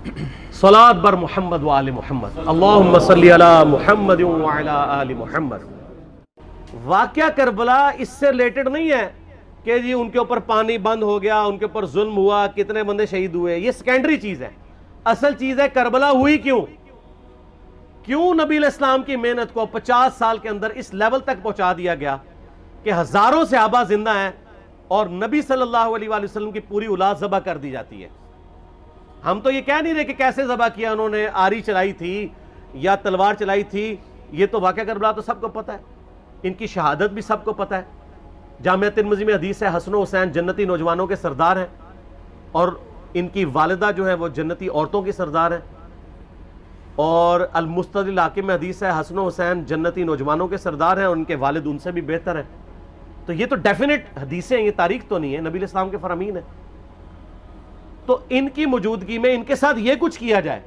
सलात बर मुहम्मद व आले मुहम्मद, अल्लाहुम्मा सल्ली अला मुहम्मद व अला आले मुहम्मद। वाक़या करबला इससे रिलेटेड नहीं है कि जी उनके ऊपर पानी बंद हो गया, उनके ऊपर जुल्म हुआ, कितने बंदे शहीद हुए, ये सेकेंडरी चीज है। असल चीज है करबला हुई क्यों, क्यों नबी इस्लाम की मेहनत को 50 साल के अंदर इस लेवल तक पहुंचा दिया गया कि हजारों सहाबा जिंदा हैं और नबी सल्लल्लाहु अलैहि वसल्लम की पूरी औलाद ज़बह कर दी जाती है। हम तो ये कह नहीं रहे कि कैसे ज़बह किया उन्होंने, आरी चलाई थी या तलवार चलाई थी, ये तो वाक़या करबला तो सबको पता है, इनकी शहादत भी सबको पता है। जामिया तिर्मिज़ी में हदीस है, हसन हुसैन जन्नती नौजवानों के सरदार हैं और इनकी वालिदा जो है वो जन्नती औरतों की सरदार हैं। और अल मुस्तदिल हाकिम में हदीस है, हसन हुसैन जन्नती नौजवानों के सरदार हैं और उनके वालिद उनसे भी बेहतर हैं। तो ये तो डेफिनेट हदीसें हैं, ये तारीख तो नहीं है, नबी इस्लाम के फरमीन है। तो इनकी मौजूदगी में इनके साथ ये कुछ किया जाए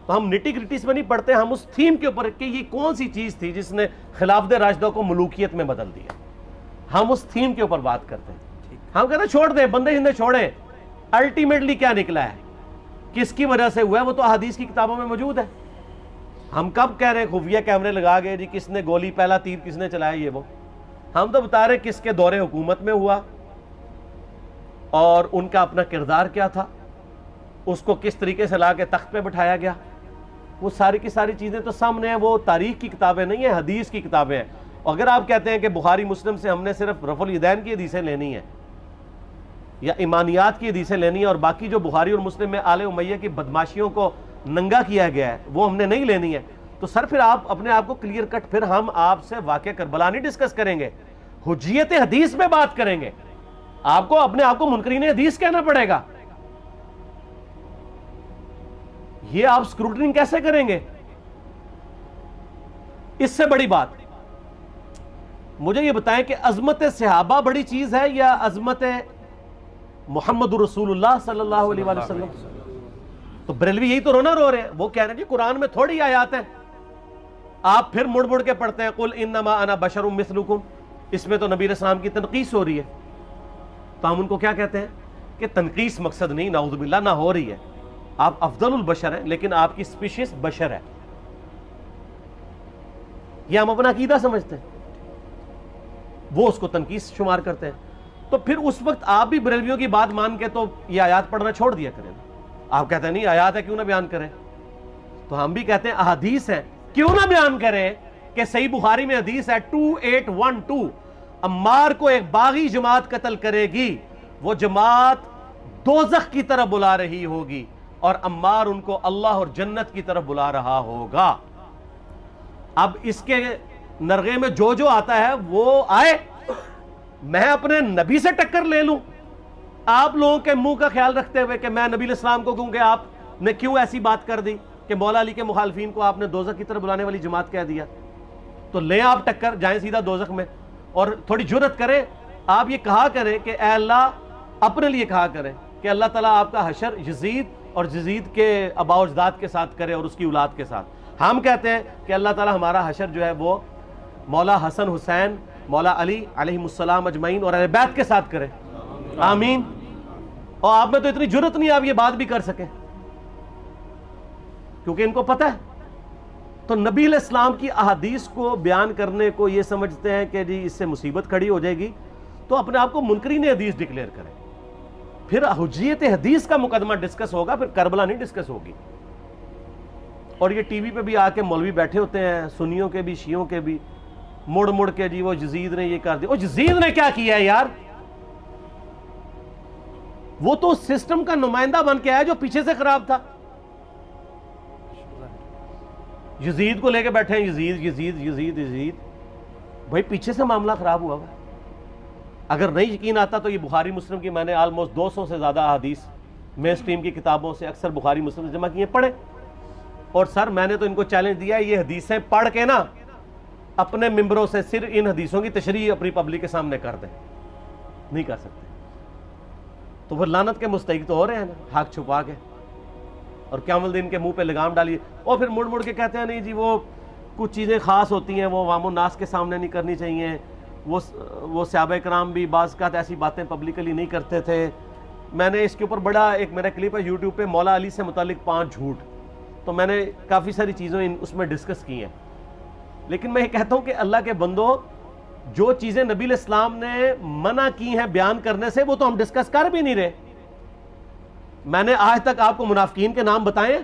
तो हम निटी ग्रिटीज में नहीं पढ़ते, हम उस थीम के ऊपर कि ये कौन सी चीज थी जिसने खिलाफत राशिदा को मलूकियत में बदल दिया, हम उस थीम के ऊपर बात करते हैं। हम कहते हैं छोड़ दें, बंदे जिंदे छोड़े, अल्टीमेटली क्या निकला है, किसकी वजह से हुआ है, वो तो हदीस की किताबों में मौजूद है। हम कब कह रहे हैं खुफिया कैमरे लगा गए जी किसने गोली, पहला तीर किसने चलाया, ये वो हम तो बता रहे किसके दौरे हुकूमत में हुआ और उनका अपना किरदार क्या था, उसको किस तरीके से ला के तख्त पे बिठाया गया, वो सारी की सारी चीज़ें तो सामने हैं। वो तारीख की किताबें नहीं है, हदीस की किताबें हैं। अगर आप कहते हैं कि बुखारी मुस्लिम से हमने सिर्फ रफुल यदैन की हदीसें लेनी है या ईमानियात की हदीसें लेनी है और बाकी जो बुखारी और मुस्लिम में आले उमैया की बदमाशियों को नंगा किया गया है वो हमने नहीं लेनी है, तो सर फिर आप अपने आप को क्लियर कट, फिर हम आपसे वाक़या करबला नहीं डिस्कस करेंगे, हुज्जियत हदीस में बात करेंगे। आपको अपने आप को मुनकरीन हदीस कहना पड़ेगा। ये आप स्क्रूटनी कैसे करेंगे? इससे बड़ी बात मुझे ये बताएं कि अजमत सहाबा बड़ी चीज है या अजमत मुहम्मद रसूलुल्लाह सल्लल्लाहु अलैहि वसल्लम? तो बरेलवी यही तो रोना रो रहे हैं, वो कह रहे हैं कि कुरान में थोड़ी आयत है। आप फिर मुड़ मुड़ के पढ़ते हैं कुल इन्नमा अना बशरुम मिस्लुकुम, इसमें तो नबी इस्लाम की तनकीस हो रही है। तो हम उनको क्या कहते हैं कि तनकीस मकसद नहीं, नाउज़ुबिल्लाह, ना हो रही है, आप अफजलुल बशर हैं लेकिन आपकी स्पीशीज बशर है, यह हम अपना अकीदा समझते हैं, वो उसको तनकीस शुमार करते हैं। तो फिर उस वक्त आप भी बरेलवियों की बात मान के तो ये आयात पढ़ना छोड़ दिया करें। आप कहते हैं नहीं आयात है, क्यों ना बयान करें? तो हम भी कहते हैं अहादीस है, क्यों ना बयान करें कि सही बुखारी में हदीस है 2812, अम्मार को एक बागी जमात कत्ल करेगी, वो जमात दोज़ख की तरफ बुला रही होगी और अम्मार उनको अल्लाह और जन्नत की तरफ बुला रहा होगा। अब इसके नरगे में जो जो आता है वो आए, मैं अपने नबी से टक्कर ले लूं आप लोगों के मुंह का ख्याल रखते हुए कि मैं नबी इस्लाम को कहूं कि आपने क्यों ऐसी बात कर दी कि मौला अली के मुखालफीन को आपने दोज़ख की तरफ बुलाने वाली जमात कह दिया। तो ले आप टक्कर, जाएं सीधा दोज़ख में और थोड़ी जुर्रत करें, आप ये कहा करें कि ऐ अल्लाह, अपने लिए कहा करें कि अल्लाह ताला आपका हशर यजीद और यजीद के अबा अजदाद के साथ करे और उसकी औलाद के साथ। हम कहते हैं कि अल्लाह ताला हमारा हशर जो है वो मौला हसन हुसैन, मौला अली अलैहिमुस्सलाम अजमईन और अहले बैत के साथ करे, आमीन। और आप में तो इतनी जुर्रत नहीं आप ये बात भी कर सके, क्योंकि इनको पता है। तो नबी इस्लाम की अहादीस को बयान करने को ये समझते हैं कि जी इससे मुसीबत खड़ी हो जाएगी, तो अपने आप को मुनकरीन हदीस डिक्लेयर करें, फिर हुज्जियत हदीस का मुकदमा डिस्कस होगा, फिर करबला नहीं डिस्कस होगी। और ये टीवी पे भी आके मौलवी बैठे होते हैं, सुन्नियों के भी शियों के भी, मुड़ मुड़ के जी वो यजीद ने ये कर दिया। वो यजीद ने क्या किया है यार? वो तो सिस्टम का नुमाइंदा बन के आया जो पीछे से खराब था। यजीद को लेके बैठे हैं, यजीद यजीद यजीद यजीद, भाई पीछे से मामला खराब हुआ है। अगर नहीं यकीन आता तो ये बुखारी मुस्लिम की मैंने ऑलमोस्ट 200 से ज्यादा हदीस मेन स्ट्रीम की किताबों से अक्सर बुखारी मुस्लिम जमा किए, पढ़े। और सर मैंने तो इनको चैलेंज दिया, ये हदीसें पढ़ के ना अपने मिंबरों से सिर्फ इन हदीसों की तशरीह अपनी पब्लिक के सामने कर दें, नहीं कर सकते। तो फिर लानत के मुस्तहिक तो हो रहे हैं ना, हक छुपा के, और क़यामत दिन के मुंह पे लगाम डालिए। और फिर मुड़ मुड़ के कहते हैं नहीं जी वो कुछ चीज़ें ख़ास होती हैं वो वामो नास के सामने नहीं करनी चाहिए, वो सहाबा कराम भी बाज़ का ऐसी बातें पब्लिकली नहीं करते थे, मैंने इसके ऊपर बड़ा एक मेरा क्लिप है यूट्यूब पे, मौला अली से मुतालिक 5 झूठ, तो मैंने काफ़ी सारी चीज़ें उसमें डिस्कस की हैं। लेकिन मैं ये कहता हूँ कि अल्लाह के बंदो, जो चीज़ें नबी इस्लाम ने मना की हैं बयान करने से, वो तो हम डिस्कस कर भी नहीं रहे। मैंने आज तक आपको मुनाफिकीन के नाम बताए?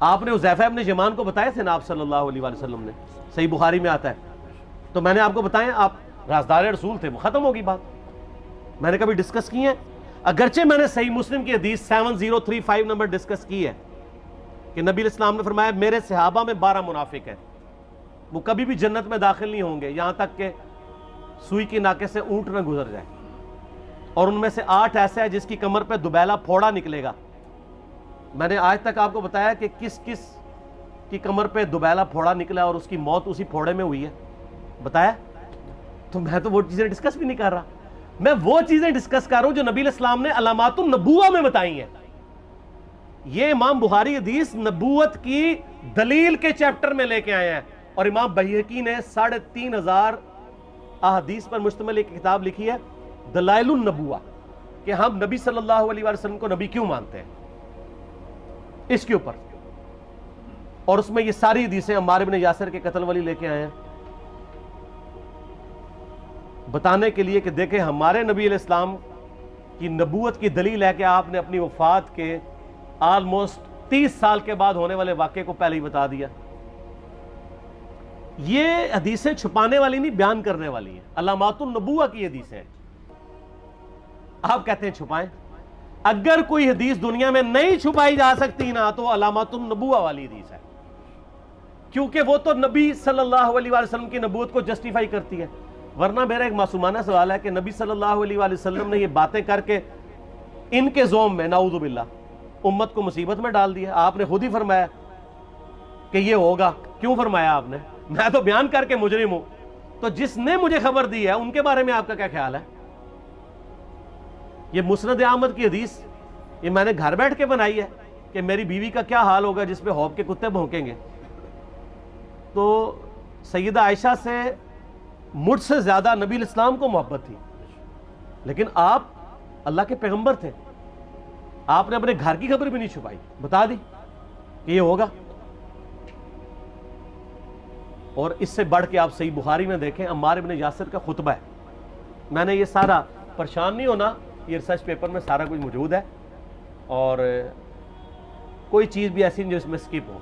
आपने हुज़ैफा इब्न यमान को बताए थे ना आप सल्लल्लाहु अलैहि वसल्लम ने, सही बुखारी में आता है। तो मैंने आपको बताया, आप राज़दार रसूल थे, वो खत्म होगी बात। मैंने कभी डिस्कस की है? अगरचे मैंने सही मुस्लिम की हदीस 7035 नंबर डिस्कस की है कि नबी इस्लाम ने फरमाया मेरे सहाबा में 12 मुनाफिक हैं, वो कभी भी जन्नत में दाखिल नहीं होंगे यहां तक कि सुई की नाके से ऊंट न गुजर जाए, और उनमें से 8 ऐसे हैं जिसकी कमर पे दुबैला फोड़ा निकलेगा। मैंने आज तक आपको बताया कि किस किस की कमर पे दुबैला फोड़ा निकला और उसकी मौत उसी फोड़े में हुई है, बताया? तो मैं तो वो चीजें डिस्कस भी नहीं कर रहा, मैं वो चीजें डिस्कस कर रहा हूं जो नबी इस्लाम ने अलामातुन नबुव्वा में बताई हैं। ये इमाम बुखारी हदीस नबूवत की दलील के चैप्टर में लेके आए हैं, और इमाम बैहकी ने 3500 अहदीस पर मुश्तमिल एक किताब लिखी है दलाइलुन नबुव्वा, कि हम नबी सल्लल्लाहु अलैहि वसल्लम को नबी क्यों मानते हैं, इसके ऊपर। और उसमें ये सारी हदीसें अम्मार इब्न यासिर के कत्ल वाली लेके आए हैं, बताने के लिए कि देखें हमारे नबी इस्लाम की नबूवत की दलील है कि आपने अपनी वफात के ऑलमोस्ट 30 साल के बाद होने वाले वाक़े को पहले ही बता दिया। ये हदीसें छुपाने वाली नहीं, बयान करने वाली है, अलामातुन नबुव्वा की हदीसें। आप कहते हैं छुपाएं, अगर कोई हदीस दुनिया में नहीं छुपाई जा सकती ना, तो अलामातुन नबुव्वा वाली हदीस है, क्योंकि वो तो नबी सल्लल्लाहु अलैहि वसल्लम की नबूवत को जस्टिफाई करती है। वरना मेरा एक मासूमाना सवाल है कि नबी सल्लल्लाहु अलैहि वसल्लम ने ये बातें करके इनके ज़ोम में नाऊज़ु बिल्लाह उम्मत को मुसीबत में डाल दिया। आपने खुद ही फरमाया कि ये होगा, क्यों फरमाया आपने? मैं तो बयान करके मुजरिम हूं, तो जिसने मुझे खबर दी है उनके बारे में आपका क्या ख्याल है? ये मुस्नद अहमद की हदीस ये मैंने घर बैठ के बनाई है कि मेरी बीवी का क्या हाल होगा जिस पे हौब के कुत्ते भौंकेंगे। तो सैयदा आयशा से मुझसे ज्यादा नबी इस्लाम को मोहब्बत थी, लेकिन आप अल्लाह के पैगंबर थे, आपने अपने घर की खबर भी नहीं छुपाई, बता दी कि ये होगा। और इससे बढ़ के आप सही बुखारी में देखें, अम्मार इब्न यासिर का खुतबा है। मैंने ये सारा, परेशान नहीं होना, ये रिसर्च पेपर में सारा कुछ मौजूद है, और कोई चीज़ भी ऐसी नहीं जो इसमें स्किप हो।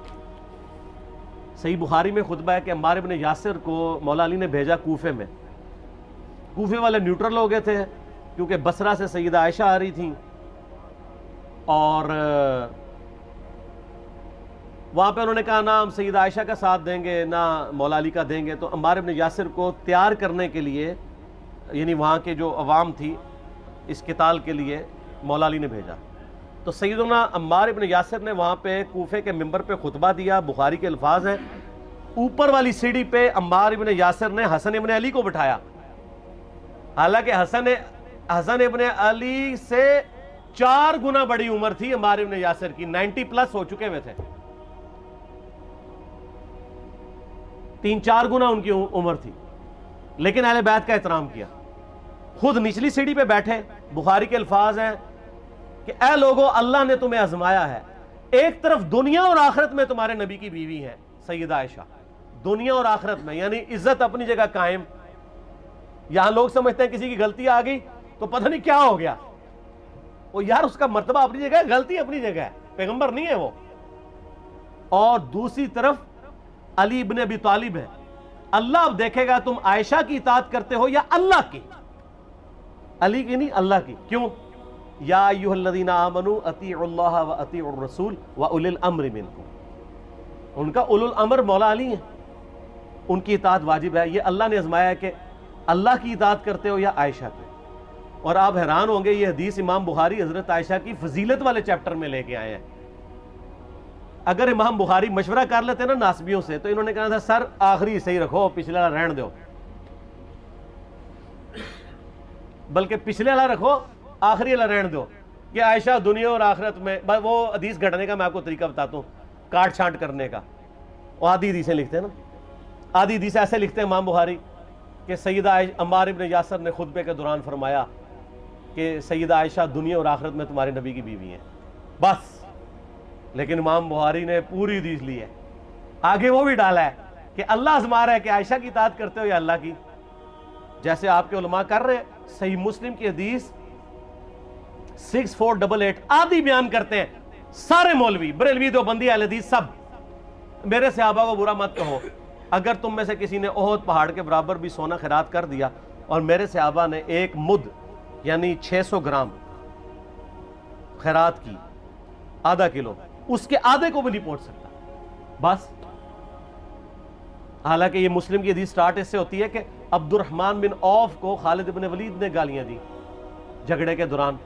सही बुखारी में खुतबा है कि अम्मार इब्न यासिर को मौला अली ने भेजा कूफे में। कूफे वाले न्यूट्रल हो गए थे क्योंकि बसरा से सैयदा आयशा आ रही थी, और वहाँ पे उन्होंने कहा ना हम सैयदा आयशा का साथ देंगे ना मौला अली का देंगे। तो अम्मार इब्न यासिर को तैयार करने के लिए, यानी वहाँ के जो अवाम थी इस किताल के लिए, मौला अली ने भेजा। तो सैयदना अम्मार इब्न यासिर ने वहाँ पे कूफे के मिंबर पे खुतबा दिया। बुखारी के अल्फाज हैं, ऊपर वाली सीढ़ी पे अम्मार इब्न यासिर ने हसन इब्न अली को बिठाया, हालांकि हसन इब्न अली से 4 गुना बड़ी उम्र थी अम्मार इब्न यासिर की, 90 प्लस हो चुके हुए थे, 3-4 गुना उनकी उम्र थी, लेकिन अहले बैत का एहतराम किया। खुद निचली सीढ़ी पे बैठे। बुखारी के अल्फाज हैं कि ऐ लोगों, अल्लाह ने तुम्हें आजमाया है, एक तरफ दुनिया और आखिरत में तुम्हारे नबी की बीवी है सैयदा आयशा, दुनिया और आखिरत में, यानी इज्जत अपनी जगह कायम। यहां लोग समझते हैं किसी की गलती आ गई तो पता नहीं क्या हो गया, वो यार उसका मर्तबा अपनी जगह है, गलती अपनी जगह है, पैगंबर नहीं है वो। और दूसरी तरफ अली इब्न अबी तालिब है। अल्लाह अब देखेगा तुम आयशा की इताअत करते हो या अल्लाह की, अली की नहीं अल्लाह की। क्यों? या अय्युहल्लज़ीना आमनू अतीउल्लाह व अतीउर रसूल व उलिल अम्रि मिनकुम। उनका उलुल अम्र मौला अली है, उनकी इताअत वाजिब है। ये अल्लाह ने आजमाया है कि अल्लाह की इताअत करते हो या आयशा की। और आप हैरान होंगे, ये हदीस इमाम बुखारी हजरत आयशा की फजीलत वाले चैप्टर में लेके आए हैं। अगर इमाम बुखारी मशवरा कर लेते ना नासबियों से, तो इन्होंने कहा था सर आखिरी सही रखो, पिछले वाला रहने दो, बल्कि पिछले वाला रखो, आखिरी वाला रहने दो, कि आयशा दुनिया और आखिरत में। वो हदीस घटने का मैं आपको तरीका बताता हूँ, काट छांट करने का। वो आधी हदीसें लिखते हैं ना, आधी हदीस ऐसे लिखते हैं इमाम बुखारी कि सैयदा अम्मार इब्न यासिर ने खुतबे के दौरान फरमाया कि सैयदा आयशा दुनिया और आखिरत में तुम्हारे नबी की बीवी हैं, बस। लेकिन इमाम बुखारी ने पूरी हदीस ली है, आगे वो भी डाला है कि अल्लाह आज़मा रहा है कि आयशा की इताअत करते हो या अल्लाह की, जैसे आपके उलमा कर रहे हैं। सही मुस्लिम की हदीस 6488 आदि बयान करते हैं सारे मौलवी, बरेलवी, देवबंदी, अहले हदीस सब। मेरे सहाबा को बुरा मत कहो, अगर तुम में से किसी ने ओहद पहाड़ के बराबर भी सोना खैरात कर दिया और मेरे सहाबा ने एक मुद यानी 600 ग्राम खैरात की, आधा किलो, उसके आधे को भी नहीं पहुंच सकता, बस। हालांकि ये मुस्लिम की हदीस स्टार्ट इससे होती है कि अब्दुर्रहमान बिन औफ को खालिद इब्न वलीद ने गालियां दी झगड़े के दौरान।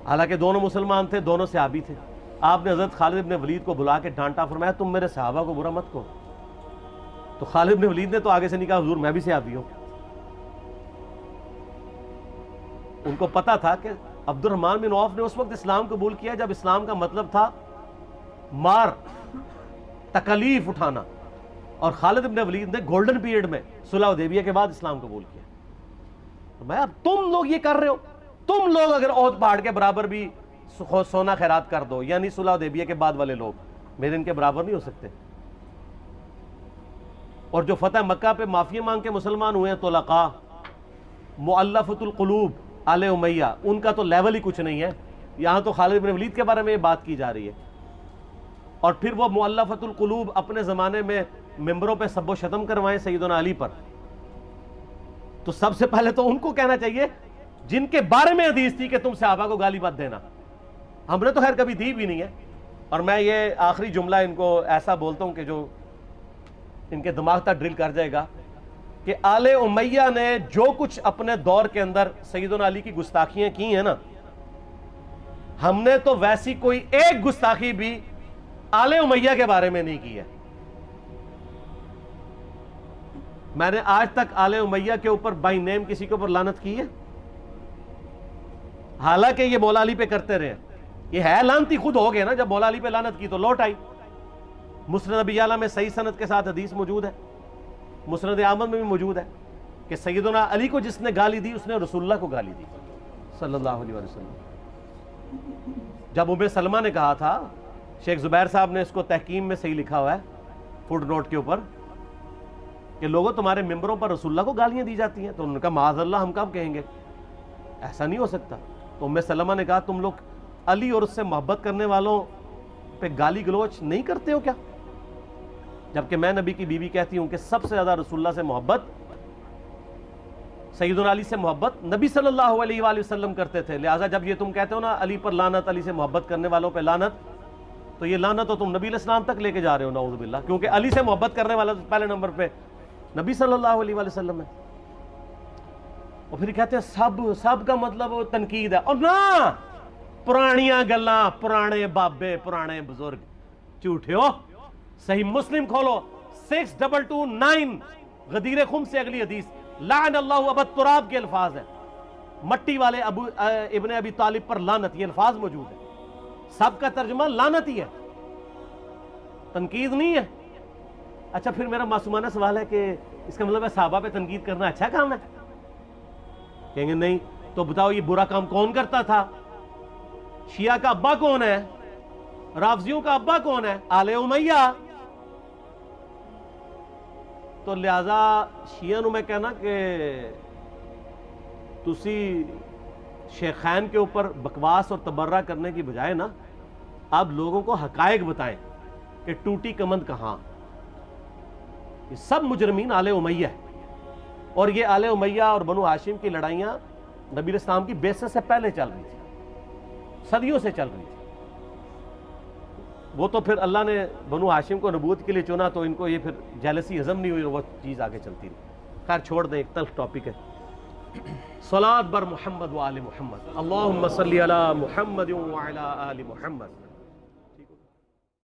हालांकि दोनों मुसलमान थे, दोनों सहाबी थे। आपने हजरत खालिद इब्न वलीद को बुला के डांटा, फरमाया तुम मेरे सहाबा को बुरा मत कहो। तो खालिद इब्न वलीद ने तो आगे से नहीं कहा हुजूर मैं भी सहाबी हूं। उनको पता था कि अब्दुर्रहमान बिन औफ ने उस वक्त इस्लाम कबूल किया जब इस्लाम का मतलब था मार, तकलीफ उठाना, और खालिद इब्न वलीद ने गोल्डन पीरियड में सुलह हुदैबिया के बाद इस्लाम कबूल किया। तो मैं, अब तुम लोग ये कर रहे हो, तुम लोग अगर ओहद पहाड़ के बराबर भी सोना खैरात कर दो, यानी सुलह हुदैबिया के बाद वाले लोग मेरे इनके बराबर नहीं हो सकते। और जो फतह मक्का पे माफी मांग के मुसलमान हुए हैं, तुलका, मुअल्लफतुल कुलूब, आले उमैया, उनका तो लेवल ही कुछ नहीं है। यहां तो खालिद इब्न वलीद के बारे में बात की जा रही है। और फिर वो मुअल्लफतुल कुलूब अपने जमाने में मेंबरों पे सब्बो शतम करवाएं सैयदना अली पर, तो सबसे पहले तो उनको कहना चाहिए जिनके बारे में हदीस थी कि तुम सहाबा को गाली मत देना। हमने तो खैर कभी दी भी नहीं है। और मैं ये आखिरी जुमला इनको ऐसा बोलता हूं कि जो इनके दिमाग तक ड्रिल कर जाएगा कि आले उमैया ने जो कुछ अपने दौर के अंदर सैयदना अली की गुस्ताखियां की हैं ना, हमने तो वैसी कोई एक गुस्ताखी भी आले उमैया के बारे में नहीं की है। मैंने आज तक आले उमैया के ऊपर बाई नेम किसी के ऊपर लानत की है? हालांकि ये मौला अली पे करते रहे, ये है लानती खुद हो गए ना। जब मौला अली पे लानत की तो लौट आई। मुस्नद अबी आला में सही सनद के साथ हदीस मौजूद है, मुस्नद अहमद में भी मौजूद है कि सैयदना अली को जिसने गाली दी उसने रसूलुल्लाह को गाली दी सल्लल्लाहु अलैहि वसल्लम। जब उम्मे सलमा ने कहा था, शेख जुबैर साहब ने इसको तहकीम में सही लिखा हुआ है फुट नोट के ऊपर, कि लोगों तुम्हारे मेंबरों पर रसूलुल्लाह को गालियां दी जाती हैं, तो उन्होंने कहा माज़अल्लाह हम कब कहेंगे, ऐसा नहीं हो सकता। तो उम्मे सलमा ने कहा तुम लोग अली और उससे मोहब्बत करने वालों पे गाली गलोच नहीं करते हो क्या? जबकि मैं नबी की बीवी कहती हूं कि सबसे ज्यादा रसूलुल्लाह से मोहब्बत, सैयदना अली से मोहब्बत नबी सल्लल्लाहु अलैहि वसल्लम करते थे। लिहाजा जब ये तुम कहते हो ना अली पर लानत, अली से मोहब्बत करने वालों पे लानत, तो ये लानत तो तुम नबी अलैहिस्सलाम तक लेके जा रहे हो, नाऊज़ु बिल्लाह। क्योंकि अली से मोहब्बत करने वाला तो पहले नंबर पे नबी सल्लल्लाहु अलैहि वसल्लम है। और फिर कहते हैं सब का मतलब तनकीद है। और ना, पुरानियां गल्लां, पुराने बाबे, पुराने बुजुर्ग, झूठे हो। सही मुस्लिम खोलो 6229 गदीर खुम से अगली हदीस, लान अल्लाहु अबद तुराब के अल्फाज है, मट्टी वाले अबू इब्ने अबी तालिब पर लानत, ये अल्फाज मौजूद है। सबका तर्जुमा लानत ही है, तनकीद नहीं है। अच्छा, फिर मेरा मासूमाना सवाल है कि इसका मतलब है सहाबा पे तनकीद करना अच्छा काम है? कहेंगे नहीं। तो बताओ ये बुरा काम कौन करता था? शिया का अब्बा कौन है? राफजियों का अब्बा कौन है? आले उमैया। तो लिहाजा शिया नू मैं कहना कि तुसी शेखैन के ऊपर बकवास और तबर्रा करने की बजाय ना आप लोगों को हकायक बताएं कि टूटी कमंद कहां। ये सब मुजरमीन आले उमैया है। और ये आले उमैया और बनु हाशिम की लड़ाइयां नबी इस्लाम की बेइज्जत से पहले चल रही थी, सदियों से चल रही थी। वो तो फिर अल्लाह ने बनु हाशिम को नबूवत के लिए चुना, तो इनको ये फिर जेलसी हजम नहीं हुई और वो चीज़ आगे चलती रही। खैर छोड़ दें, एक तल्ख टॉपिक है। सलात बर मोहम्मद व आले मोहम्मद, अल्लाहुम्मा सल्ली अला मुहम्मद व अला आलि मोहम्मद।